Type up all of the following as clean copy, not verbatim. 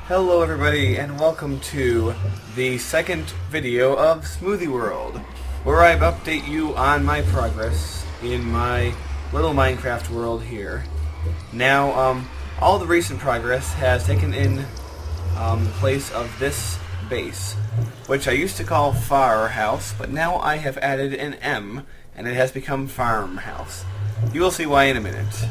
Hello everybody and welcome to the second video of Smoothie World, where I update you on my progress in my little Minecraft world here. Now, all the recent progress has taken in the place of this base, which I used to call Far House, but now I have added an M, and it has become Farmhouse. You will see why in a minute.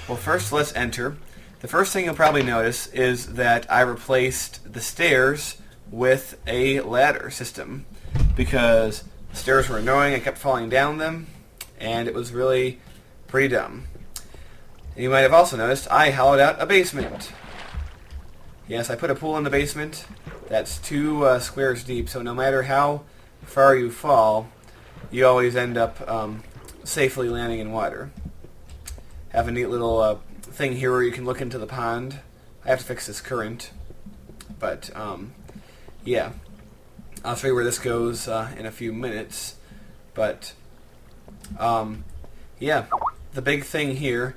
Well, first let's enter. The first thing you'll probably notice is that I replaced the stairs with a ladder system because the stairs were annoying. I kept falling down them, and it was really pretty dumb. And you might have also noticed I hollowed out a basement. Yes, I put a pool in the basement that's 2 squares deep, so no matter how far you fall, you always end up safely landing in water. Have a neat little thing here where you can look into the pond. I have to fix this current, but yeah, I'll show you where this goes in a few minutes. But yeah, the big thing here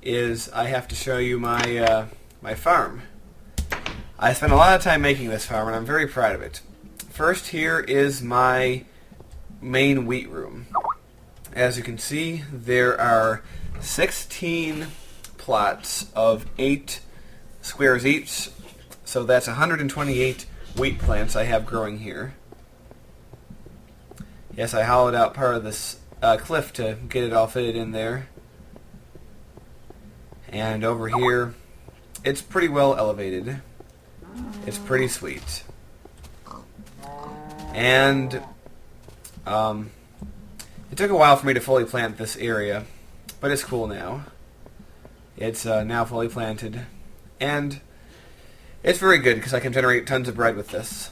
is I have to show you my my farm. I spent a lot of time making this farm, and I'm very proud of it. First, here is my main wheat room. As you can see, there are 16 plots of 8 squares each, so that's 128 wheat plants I have growing here. Yes, I hollowed out part of this cliff to get it all fitted in there. And over here, it's pretty well elevated. It's pretty sweet. And it took a while for me to fully plant this area, but it's cool now. It's now fully planted, and it's very good because I can generate tons of bread with this.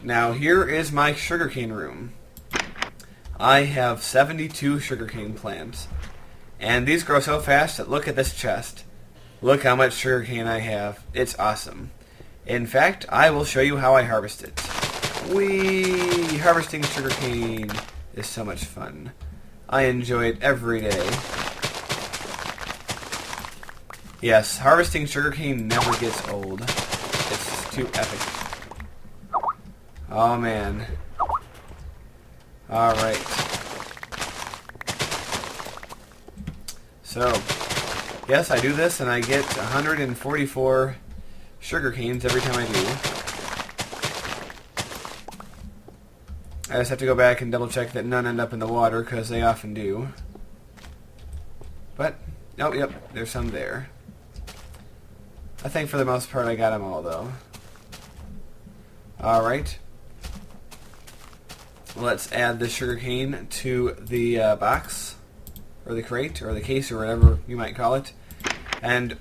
Now here is my sugarcane room. I have 72 sugarcane plants, and these grow so fast that look at this chest. Look how much sugarcane I have. It's awesome. In fact, I will show you how I harvest it. Whee! Harvesting sugarcane is so much fun. I enjoy it every day. Yes, harvesting sugarcane never gets old. It's just too epic. Oh man. Alright. So, yes, I do this and I get 144 sugar canes every time I do. I just have to go back and double check that none end up in the water, because they often do. But, oh yep, there's some there. I think for the most part I got them all, though. Alright. Let's add the sugarcane to the box, or the crate, or the case, or whatever you might call it. And,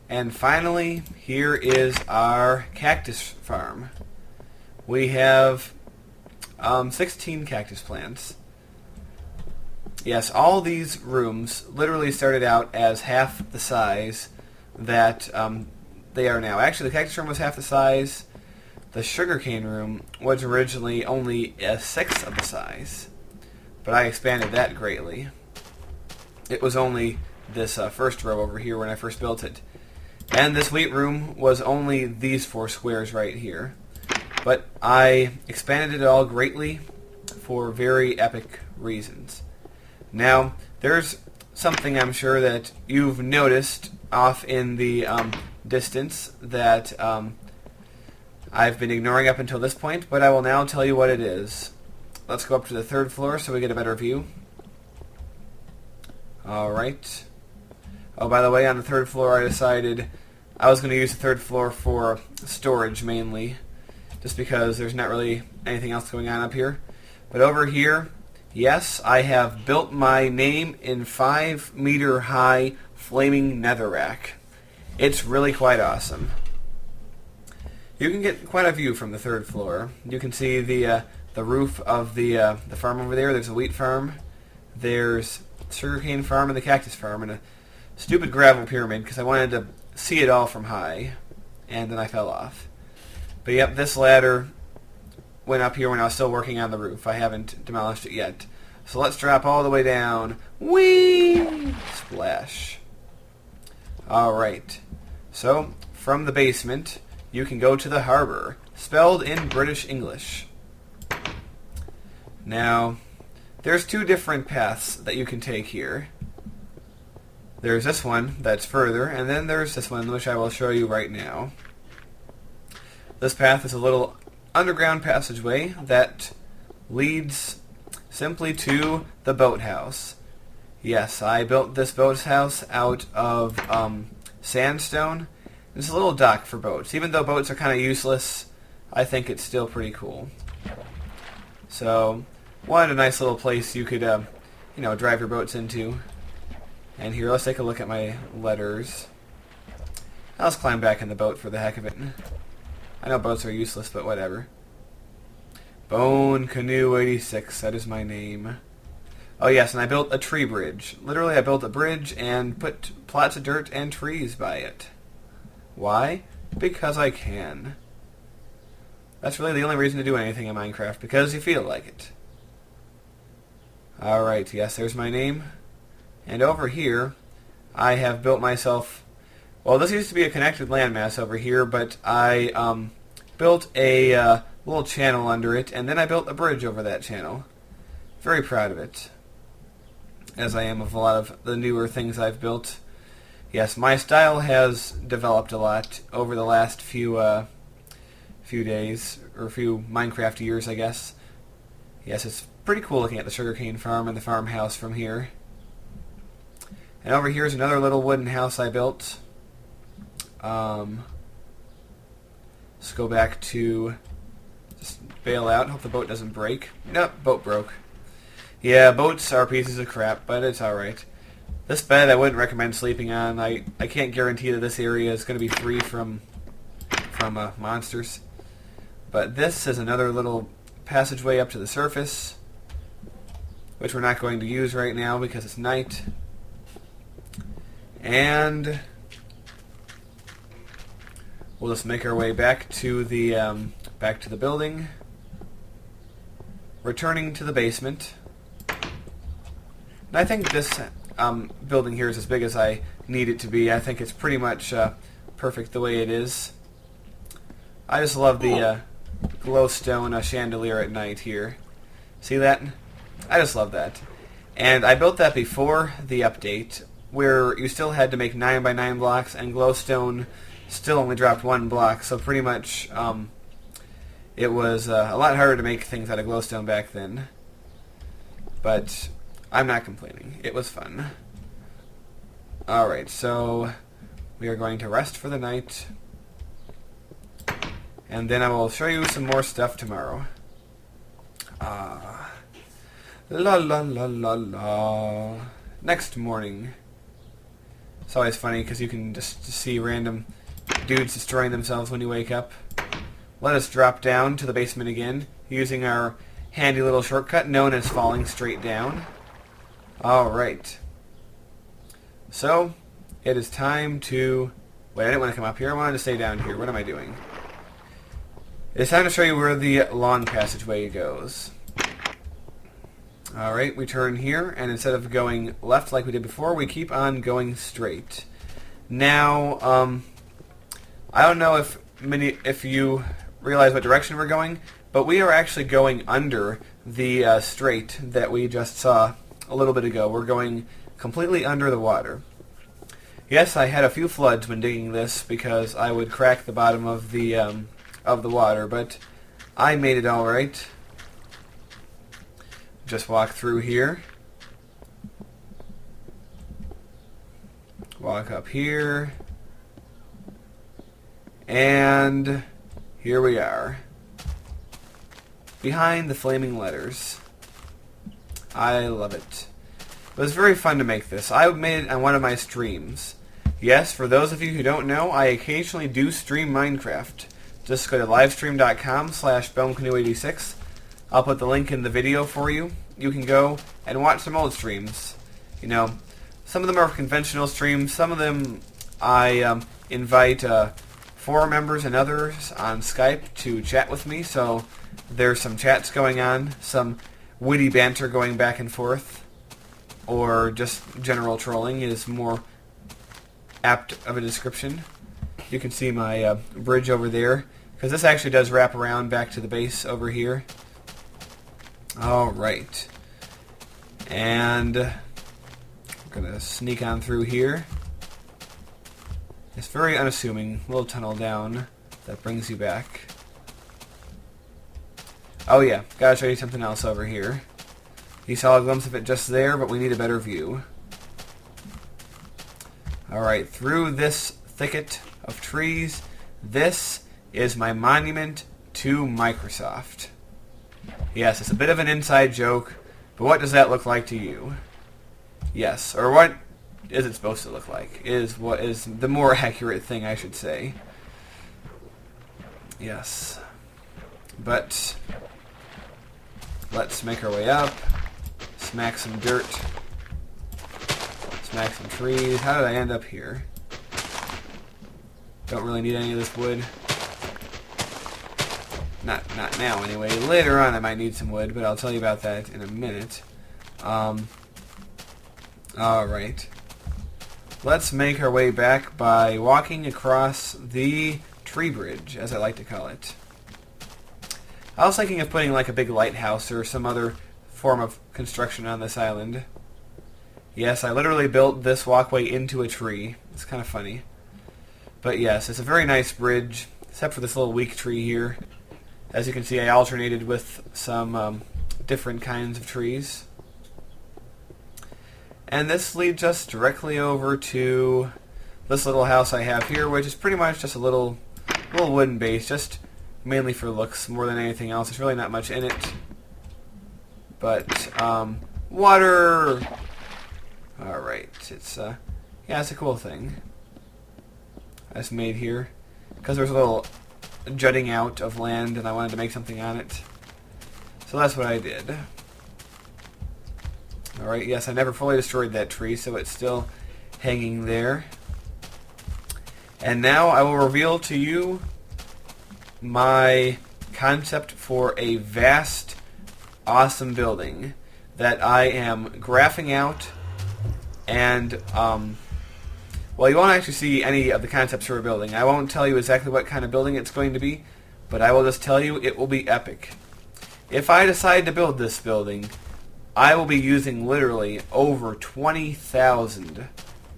and finally, here is our cactus farm. We have 16 cactus plants. Yes, all these rooms literally started out as half the size that they are now. Actually, the cactus room was half the size. The sugarcane room was originally only a sixth of the size, but I expanded that greatly. It was only this first row over here when I first built it. And this wheat room was only these 4 squares right here. But I expanded it all greatly for very epic reasons. Now, there's something I'm sure that you've noticed off in the distance that I've been ignoring up until this point, but I will now tell you what it is. Let's go up to the 3rd floor so we get a better view. Alright. Oh, by the way, on the 3rd floor I decided I was going to use the 3rd floor for storage mainly, just because there's not really anything else going on up here. But over here, yes, I have built my name in 5-meter high flaming netherrack. It's really quite awesome. You can get quite a view from the 3rd floor. You can see the roof of the farm over there. There's a wheat farm. There's sugarcane farm and the cactus farm, and a stupid gravel pyramid because I wanted to see it all from high, and then I fell off. But yep, this ladder went up here when I was still working on the roof. I haven't demolished it yet. So let's drop all the way down. Whee! Splash. Alright. So, from the basement, you can go to the harbor, spelled in British English. Now, there's two different paths that you can take here. There's this one that's further, and then there's this one, which I will show you right now. This path is a little underground passageway that leads simply to the boathouse. Yes, I built this boathouse out of sandstone. It's a little dock for boats. Even though boats are kind of useless, I think it's still pretty cool. So, wanted a nice little place you could, drive your boats into. And here, let's take a look at my letters. Let's climb back in the boat for the heck of it. I know boats are useless, but whatever. Bone Canoe 86, that is my name. Oh yes, and I built a tree bridge. Literally, I built a bridge and put plots of dirt and trees by it. Why? Because I can. That's really the only reason to do anything in Minecraft, because you feel like it. Alright, yes, there's my name. And over here, I have built myself... Well, this used to be a connected landmass over here, but I built a little channel under it, and then I built a bridge over that channel. Very proud of it, as I am of a lot of the newer things I've built. Yes, my style has developed a lot over the last few days, or few Minecraft years, I guess. Yes, it's pretty cool looking at the sugarcane farm and the farmhouse from here. And over here is another little wooden house I built. Let's go back to... Just bail out, hope the boat doesn't break. Nope, boat broke. Yeah, boats are pieces of crap, but it's alright. This bed I wouldn't recommend sleeping on. I can't guarantee that this area is going to be free from monsters. But this is another little passageway up to the surface, which we're not going to use right now because it's night. And we'll just make our way back to the building, returning to the basement. And I think this building here is as big as I need it to be. I think it's pretty much perfect the way it is. I just love the glowstone chandelier at night here. See that? I just love that. And I built that before the update, where you still had to make 9x9 blocks, and glowstone still only dropped 1 block, so pretty much it was a lot harder to make things out of glowstone back then. But I'm not complaining. It was fun. Alright, so we are going to rest for the night, and then I will show you some more stuff tomorrow. La la la la la. Next morning. It's always funny because you can just see random dudes destroying themselves when you wake up. Let us drop down to the basement again, using our handy little shortcut known as falling straight down. Alright. So, it is time to... Wait, I didn't want to come up here. I wanted to stay down here. What am I doing? It's time to show you where the long passageway goes. Alright, we turn here, and instead of going left like we did before, we keep on going straight. Now, I don't know if you realize what direction we're going, but we are actually going under the strait that we just saw a little bit ago. We're going completely under the water. Yes, I had a few floods when digging this because I would crack the bottom of the water, but I made it all right. Just walk through here. Walk up here. And here we are. Behind the flaming letters. I love it. It was very fun to make this. I made it on one of my streams. Yes, for those of you who don't know, I occasionally do stream Minecraft. Just go to livestream.com/bonecanoe86. I'll put the link in the video for you. You can go and watch some old streams. You know, some of them are conventional streams. Some of them I invite forum members and others on Skype to chat with me. So there's some chats going on, some witty banter going back and forth, or just general trolling is more apt of a description. you can see my bridge over there, because this actually does wrap around back to the base over here. Alright. And we're going to sneak on through here. It's very unassuming. Little tunnel down that brings you back. Oh yeah, gotta show you something else over here. You saw a glimpse of it just there, but we need a better view. Alright, through this thicket of trees, this is my monument to Microsoft. Yes, it's a bit of an inside joke, but what does that look like to you? Yes, or what is it supposed to look like? Is what is the more accurate thing, I should say. Yes. But let's make our way up. Smack some dirt. Smack some trees. How did I end up here? Don't really need any of this wood. Not now, anyway. Later on I might need some wood, but I'll tell you about that in a minute. Alright. Let's make our way back by walking across the tree bridge, as I like to call it. I was thinking of putting like a big lighthouse or some other form of construction on this island. Yes, I literally built this walkway into a tree. It's kind of funny. But yes, it's a very nice bridge, except for this little weak tree here. As you can see, I alternated with some different kinds of trees. And this leads us directly over to this little house I have here, which is pretty much just a little wooden base, just mainly for looks more than anything else. There's really not much in it. But, water! Alright, it's yeah, it's a cool thing. I just made here, because there's a little jutting out of land, and I wanted to make something on it. So that's what I did. Alright, yes, I never fully destroyed that tree, so it's still hanging there. And now I will reveal to you my concept for a vast, awesome building that I am graphing out, and well, you won't actually see any of the concepts for a building. I won't tell you exactly what kind of building it's going to be, but I will just tell you it will be epic. If I decide to build this building, I will be using literally over 20,000.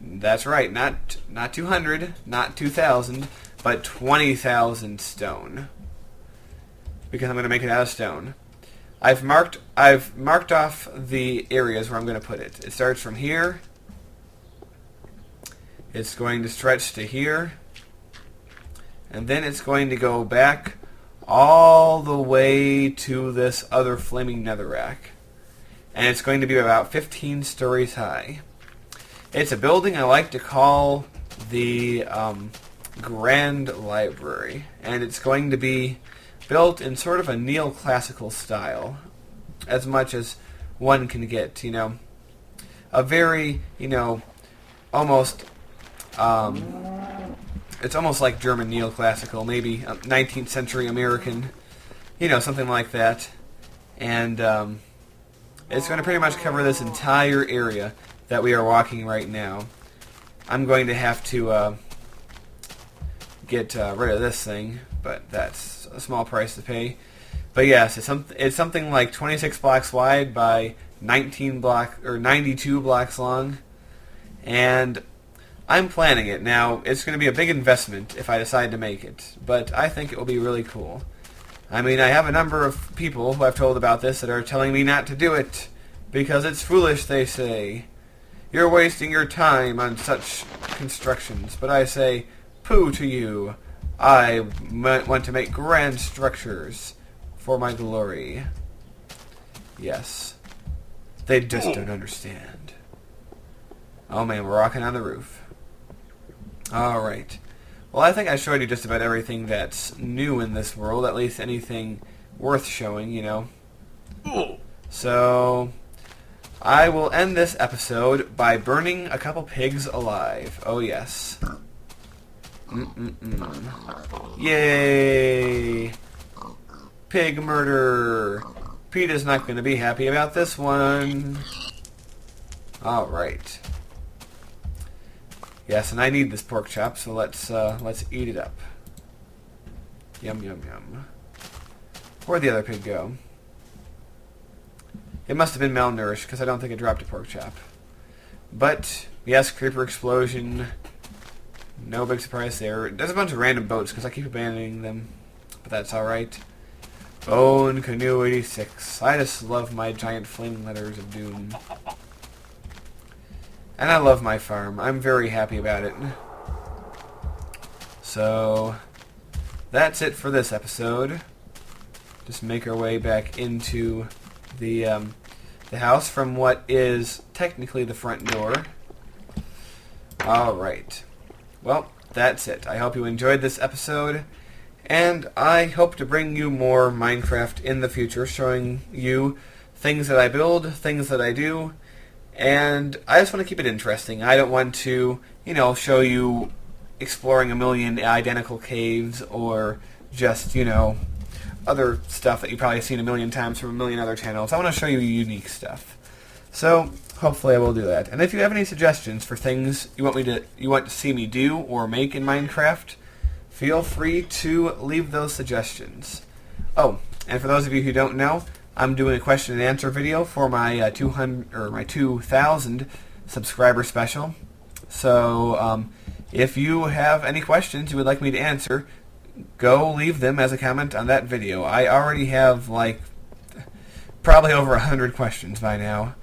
That's right, not 200, not 2,000, but 20,000 stone. Because I'm going to make it out of stone. I've marked off the areas where I'm going to put it. It starts from here. It's going to stretch to here. And then it's going to go back all the way to this other flaming netherrack. And it's going to be about 15 stories high. It's a building I like to call the Grand Library. And it's going to be built in sort of a neoclassical style. As much as one can get, you know. A very, you know, almost... it's almost like German neoclassical, maybe 19th century American, you know, something like that. And it's going to pretty much cover this entire area that we are walking right now. I'm going to have to get rid of this thing, but that's a small price to pay. But yes, it's something like 26 blocks wide by 92 blocks long, and I'm planning it. Now, it's going to be a big investment if I decide to make it, but I think it will be really cool. I mean, I have a number of people who I've told about this that are telling me not to do it, because it's foolish, they say. You're wasting your time on such constructions. But I say, pooh to you. I want to make grand structures for my glory. Yes. They just don't understand. Oh man, we're rocking on the roof. Alright. Well, I think I showed you just about everything that's new in this world, at least anything worth showing, you know. So, I will end this episode by burning a couple pigs alive. Oh yes. Yay! Pig murder! PETA's not going to be happy about this one. Alright. Yes, and I need this pork chop, so let's eat it up. Yum, yum, yum. Where'd the other pig go? It must have been malnourished, because I don't think it dropped a pork chop. But, yes, creeper explosion. No big surprise there. There's a bunch of random boats, because I keep abandoning them. But that's alright. Bone Canoe 86. I just love my giant flaming letters of doom. And I love my farm. I'm very happy about it. So, that's it for this episode. Just make our way back into the house from what is technically the front door. Alright. Well, that's it. I hope you enjoyed this episode, and I hope to bring you more Minecraft in the future, showing you things that I build, things that I do, and I just want to keep it interesting. I don't want to, show you exploring a million identical caves or just, other stuff that you've probably seen a million times from a million other channels. I want to show you unique stuff. So, hopefully I will do that. And if you have any suggestions for things you want to see me do or make in Minecraft, feel free to leave those suggestions. Oh, and for those of you who don't know, I'm doing a question and answer video for my 2,000 subscriber special. So, if you have any questions you would like me to answer, go leave them as a comment on that video. I already have, probably over 100 questions by now,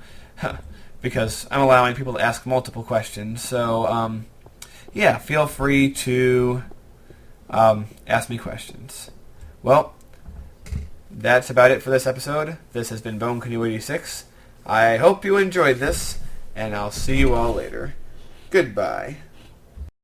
because I'm allowing people to ask multiple questions. So, yeah, feel free to ask me questions. Well, that's about it for this episode. This has been Bone Canoe 86. I hope you enjoyed this, and I'll see you all later. Goodbye.